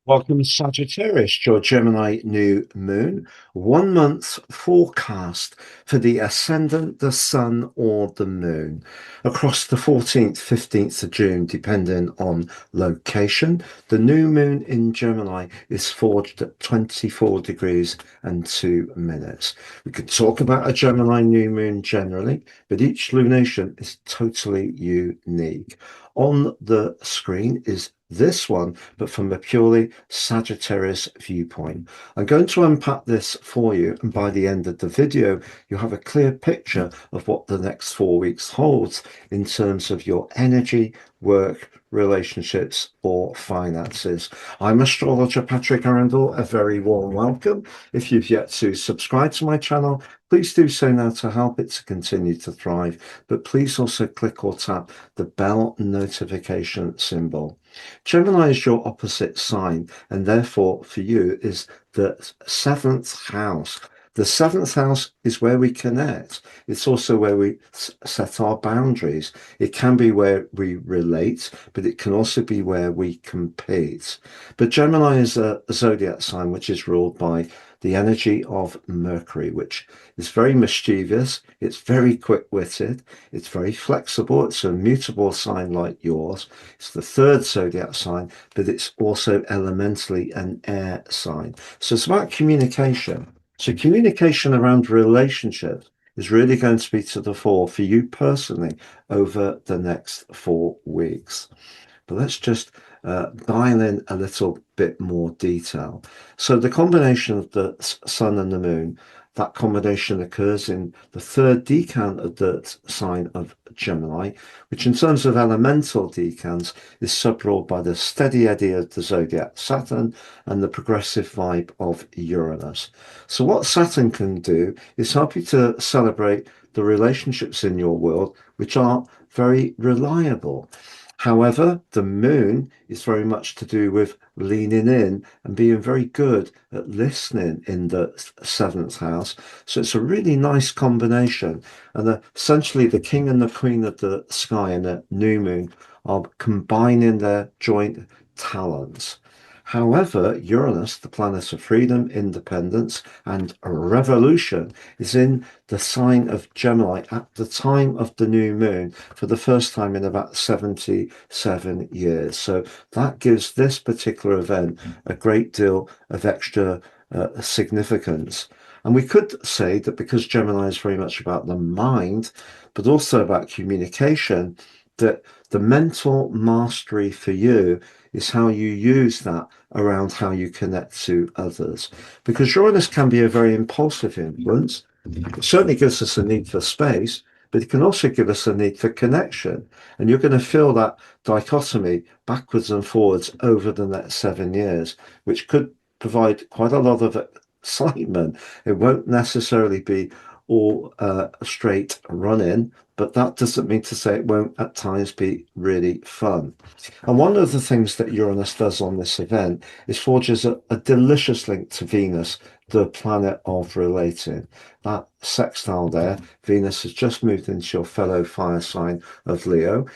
Welcome, Sagittarius, your Gemini New Moon. 1 month forecast for the ascendant, the sun, or the moon across the 14th, 15th of June, depending on location. The new moon in Gemini is forged at 24 degrees and 2 minutes. We could talk about a Gemini new moon generally, but each lunation is totally unique. On the screen is this one, but from a purely Sagittarius viewpoint. I'm going to unpack this for you, and by the end of the video, you'll have a clear picture of what the next 4 weeks holds in terms of your energy, work, relationships, or finances. I'm astrologer Patrick Arundell. A very warm welcome. If you've yet to subscribe to my channel, please do so now to help it to continue to thrive. But please also click or tap the bell notification symbol. Gemini is your opposite sign, and therefore for you is the seventh house. The seventh house is where we connect. It's also where we set our boundaries. It can be where we relate, but it can also be where we compete. But Gemini is a zodiac sign which is ruled by the energy of Mercury, which is very mischievous. It's very quick-witted. It's very flexible. It's a mutable sign like yours. It's the third zodiac sign, but it's also elementally an air sign. So it's about communication. So communication around relationships is really going to be to the fore for you personally over the next 4 weeks. But let's just dial in a little bit more detail. So the combination of the sun and the moon, that combination occurs in the third decan of the sign of Gemini, which in terms of elemental decans is subruled by the steady eddy of the zodiac Saturn and the progressive vibe of Uranus. So what Saturn can do is help you to celebrate the relationships in your world, which are very reliable. However, the moon is very much to do with leaning in and being very good at listening in the seventh house. So it's a really nice combination. And essentially, the king and the queen of the sky and the new moon are combining their joint talents. However, Uranus, the planet of freedom, independence, and revolution, is in the sign of Gemini at the time of the new moon for the first time in about 77 years. So that gives this particular event a great deal of extra significance. And we could say that because Gemini is very much about the mind, but also about communication, that the mental mastery for you is how you use that around how you connect to others. Because Uranus can be a very impulsive influence. It certainly gives us a need for space, but it can also give us a need for connection. And you're going to feel that dichotomy backwards and forwards over the next 7 years, which could provide quite a lot of excitement. It won't necessarily be all straight running, but that doesn't mean to say it won't at times be really fun. And one of the things that Uranus does on this event is forges a delicious link to Venus, the planet of relating. That sextile there, Venus has just moved into your fellow fire sign of Leo.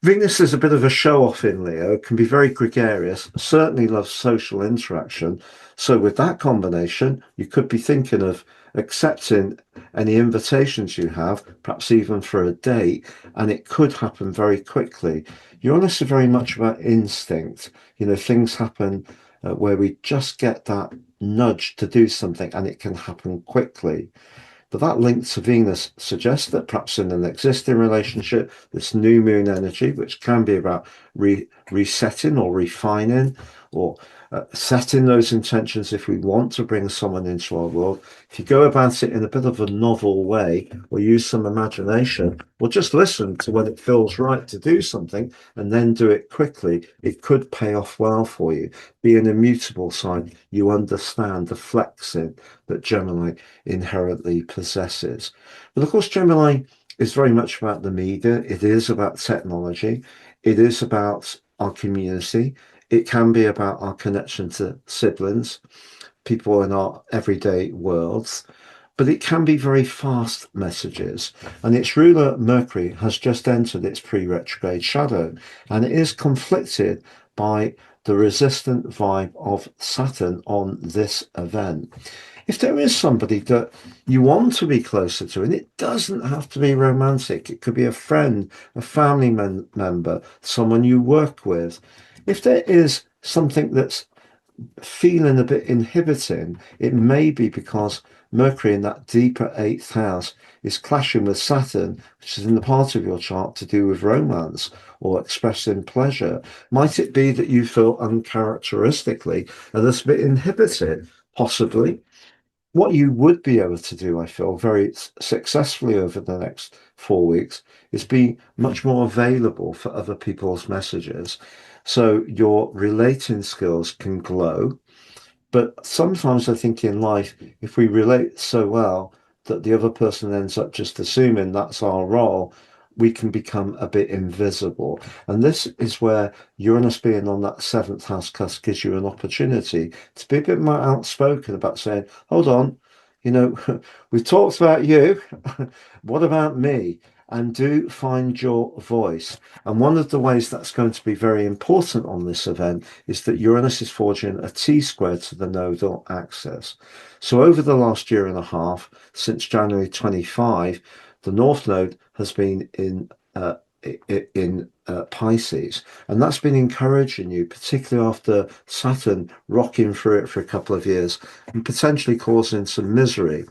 Venus is a bit of a show-off in Leo, can be very gregarious, certainly loves social interaction. So with that combination, you could be thinking of accepting any invitations you have, perhaps even for a date, and it could happen very quickly. Uranus is very much about instinct. You know, things happen where we just get that nudge to do something and it can happen quickly. But that link to Venus suggests that perhaps in an existing relationship, this new moon energy, which can be about resetting or refining or setting those intentions if we want to bring someone into our world. If you go about it in a bit of a novel way or use some imagination or just listen to when it feels right to do something and then do it quickly, it could pay off well for you. Being a mutable sign, you understand the flexing that Gemini inherently possesses. But of course, Gemini is very much about the media. It is about technology. It is about our community. It can be about our connection to siblings, people in our everyday worlds, but it can be very fast messages. And its ruler, Mercury, has just entered its pre-retrograde shadow, and it is conflicted by the resistant vibe of Saturn on this event. If there is somebody that you want to be closer to, and it doesn't have to be romantic, it could be a friend, a family member, someone you work with. If there is something that's feeling a bit inhibiting, it may be because Mercury in that deeper eighth house is clashing with Saturn, which is in the part of your chart to do with romance or expressing pleasure. Might it be that you feel uncharacteristically a little bit inhibited? Possibly. What you would be able to do, I feel, very successfully over the next 4 weeks is be much more available for other people's messages. So your relating skills can glow, but sometimes I think in life, if we relate so well that the other person ends up just assuming that's our role, we can become a bit invisible. And this is where Uranus being on that seventh house cusp gives you an opportunity to be a bit more outspoken about saying, hold on, you know, we've talked about you. What about me? And do find your voice. And one of the ways that's going to be very important on this event is that Uranus is forging a T-square to the nodal axis. So over the last year and a half, since January 25, the North Node has been in Pisces, and that's been encouraging you, particularly after Saturn rocking through it for a couple of years and potentially causing some misery.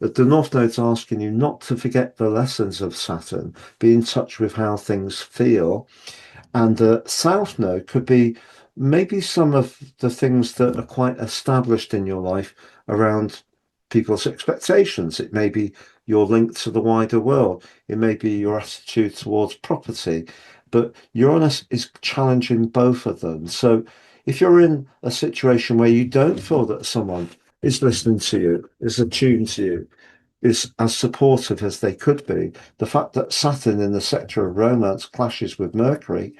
But the North Node's asking you not to forget the lessons of Saturn, be in touch with how things feel. And the South Node could be maybe some of the things that are quite established in your life around people's expectations. It may be your link to the wider world. It may be your attitude towards property. But Uranus is challenging both of them. So if you're in a situation where you don't feel that someone is listening to you, is attuned to you, is as supportive as they could be, the fact that Saturn in the sector of romance clashes with Mercury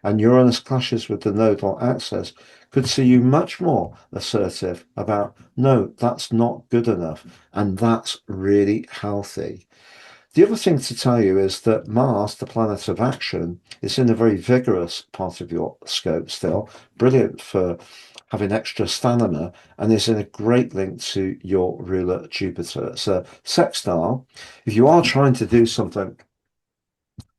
and Uranus clashes with the nodal axis could see you much more assertive about, no, that's not good enough. And that's really healthy. The other thing to tell you is that Mars, the planet of action, is in a very vigorous part of your scope still, brilliant for having extra stamina, and is in a great link to your ruler Jupiter. It's a sextile. If you are trying to do something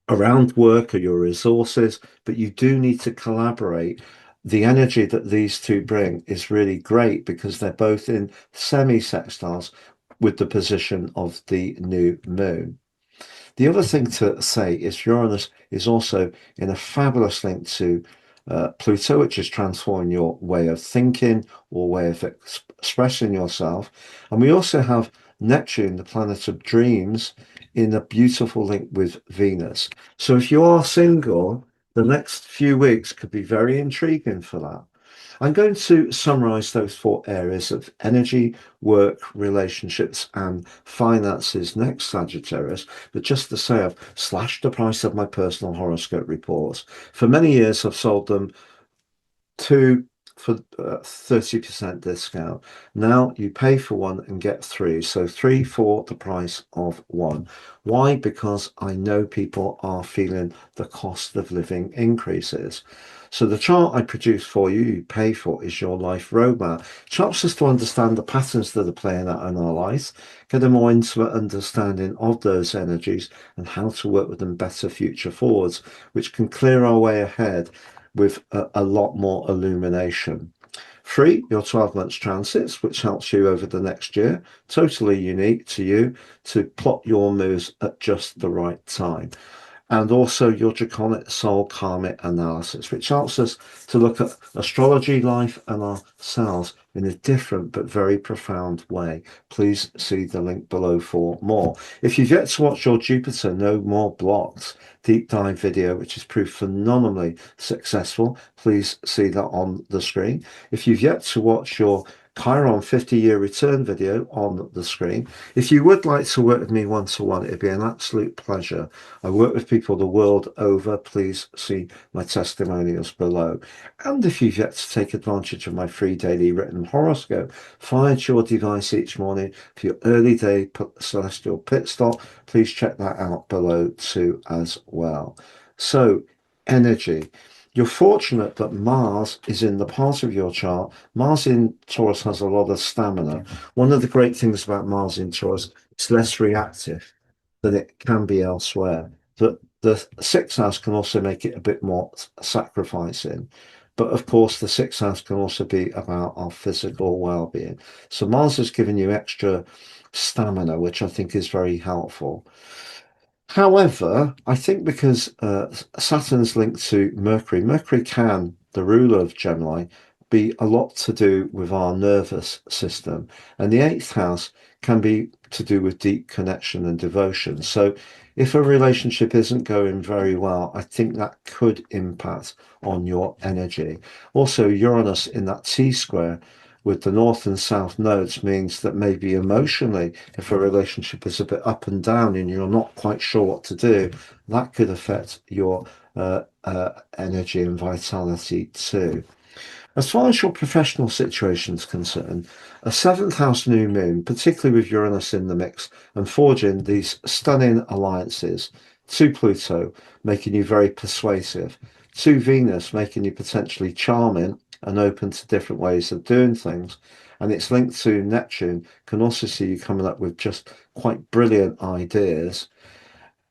around work or your resources, but you do need to collaborate, the energy that these two bring is really great because they're both in semi-sextiles with the position of the new moon. The other thing to say is Uranus is also in a fabulous link to Pluto, which is transforming your way of thinking or way of expressing yourself. And we also have Neptune, the planet of dreams, in a beautiful link with Venus. So if you are single, the next few weeks could be very intriguing for that. I'm going to summarize those 4 areas of energy, work, relationships, and finances next, Sagittarius. But just to say, I've slashed the price of my personal horoscope reports. For many years, I've sold them two for 30% discount. Now you pay for one and get three. So three for the price of one. Why? Because I know people are feeling the cost of living increases. So the chart I produce for you, you pay for, is your life roadmap. It helps us to understand the patterns that are playing out in our lives, get a more intimate understanding of those energies and how to work with them better future forwards, which can clear our way ahead with a lot more illumination. Free, your 12 months transits, which helps you over the next year, totally unique to you to plot your moves at just the right time. And also your draconic soul karmic analysis, which helps us to look at astrology, life, and ourselves in a different but very profound way. Please see the link below for more. If you've yet to watch your Jupiter No More Blocks deep dive video, which has proved phenomenally successful, please see that on the screen. If you've yet to watch your Chiron 50-year return video on the screen. If you would like to work with me one-to-one, it'd be an absolute pleasure. I work with people the world over. Please see my testimonials below. And if you've yet to take advantage of my free daily written horoscope, find your device each morning for your early day celestial pit stop, please check that out below too as well. So, energy. You're fortunate that Mars is in the part of your chart. Mars in Taurus has a lot of stamina. One of the great things about Mars in Taurus, it's less reactive than it can be elsewhere. The sixth house can also make it a bit more sacrificing. But of course, the sixth house can also be about our physical well-being. So Mars has given you extra stamina, which I think is very helpful. However, I think because Saturn's linked to Mercury, Mercury can, the ruler of Gemini, be a lot to do with our nervous system. And the eighth house can be to do with deep connection and devotion. So if a relationship isn't going very well, I think that could impact on your energy. Also, Uranus in that T square with the north and south nodes means that maybe emotionally, if a relationship is a bit up and down and you're not quite sure what to do, that could affect your energy and vitality too. As far as your professional situation is concerned, a seventh house new moon, particularly with Uranus in the mix and forging these stunning alliances, to Pluto, making you very persuasive, to Venus, making you potentially charming and open to different ways of doing things. And it's linked to Neptune, can also see you coming up with just quite brilliant ideas.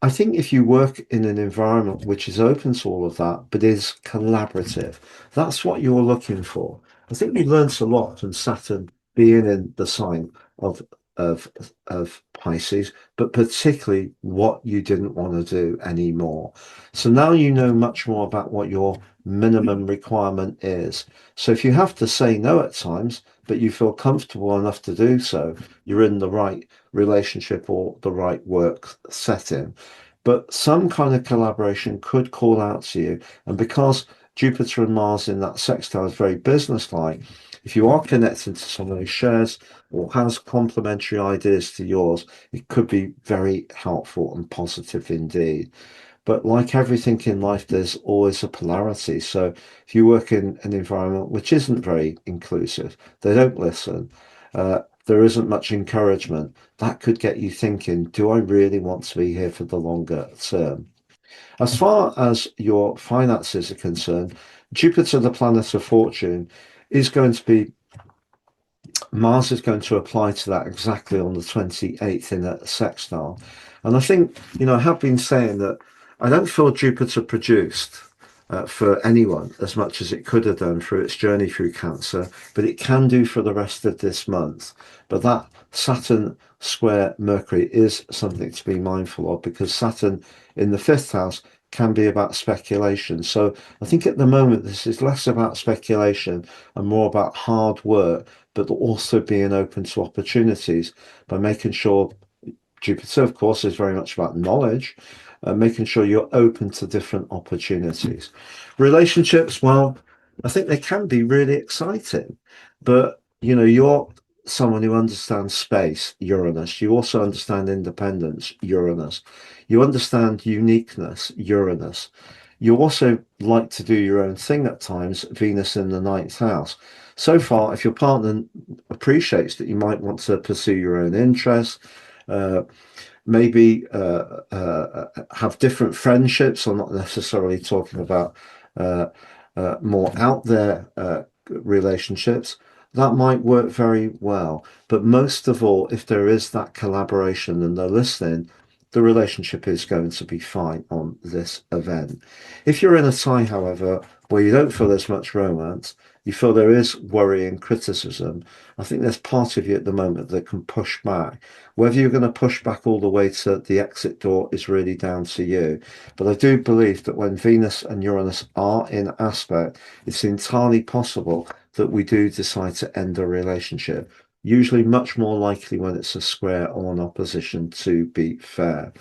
I think if you work in an environment which is open to all of that, but is collaborative, that's what you're looking for. I think we learned a lot from Saturn being in the sign of of Pisces, but particularly what you didn't want to do anymore. So now you know much more about what your minimum requirement is. So if you have to say no at times, but you feel comfortable enough to do so, you're in the right relationship or the right work setting. But some kind of collaboration could call out to you. And because Jupiter and Mars in that sextile is very businesslike, if you are connected to someone who shares or has complementary ideas to yours, it could be very helpful and positive indeed. But like everything in life, there's always a polarity. So if you work in an environment which isn't very inclusive, they don't listen, there isn't much encouragement, that could get you thinking, do I really want to be here for the longer term? As far as your finances are concerned, Jupiter, the planet of fortune, is going to be Mars is going to apply to that exactly on the 28th in a sextile. And I think, I have been saying that I don't feel Jupiter produced for anyone as much as it could have done through its journey through Cancer, but it can do for the rest of this month. But that Saturn square Mercury is something to be mindful of because Saturn in the fifth house can be about speculation. So I think at the moment this is less about speculation and more about hard work, but also being open to opportunities by making sure Jupiter, of course, is very much about knowledge, making sure you're open to different opportunities. Relationships, well, I think they can be really exciting, but you're someone who understands space, Uranus. You also understand independence, Uranus. You understand uniqueness, Uranus. You also like to do your own thing at times, Venus in the ninth house. So far, if your partner appreciates that you might want to pursue your own interests, uh, maybe have different friendships. I'm not necessarily talking about uh, more out there relationships. That might work very well. But most of all, if there is that collaboration and they're listening, the relationship is going to be fine on this event. If you're in a tie, however, where you don't feel there's much romance, you feel there is worry and criticism, I think there's part of you at the moment that can push back. Whether you're going to push back all the way to the exit door is really down to you. But I do believe that when Venus and Uranus are in aspect, it's entirely possible that we do decide to end a relationship. Usually much more likely when it's a square or an opposition, to be fair.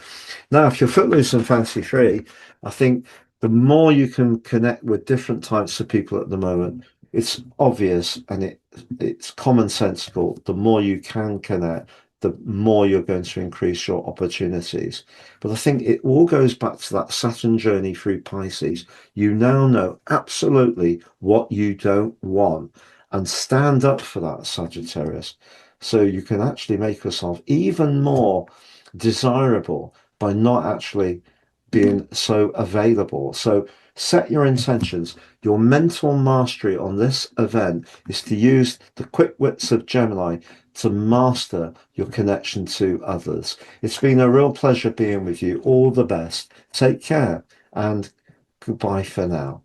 Now, if you're footloose and fancy free, I think the more you can connect with different types of people at the moment, it's obvious and it's commonsensical. The more you can connect, the more you're going to increase your opportunities. But I think it all goes back to that Saturn journey through Pisces. You now know absolutely what you don't want and stand up for that, Sagittarius. So you can actually make yourself even more desirable by not actually being so available. So Set your intentions. Your mental mastery on this event is to use the quick wits of Gemini to master your connection to others. It's been a real pleasure being with you. All the best. Take care and goodbye for now.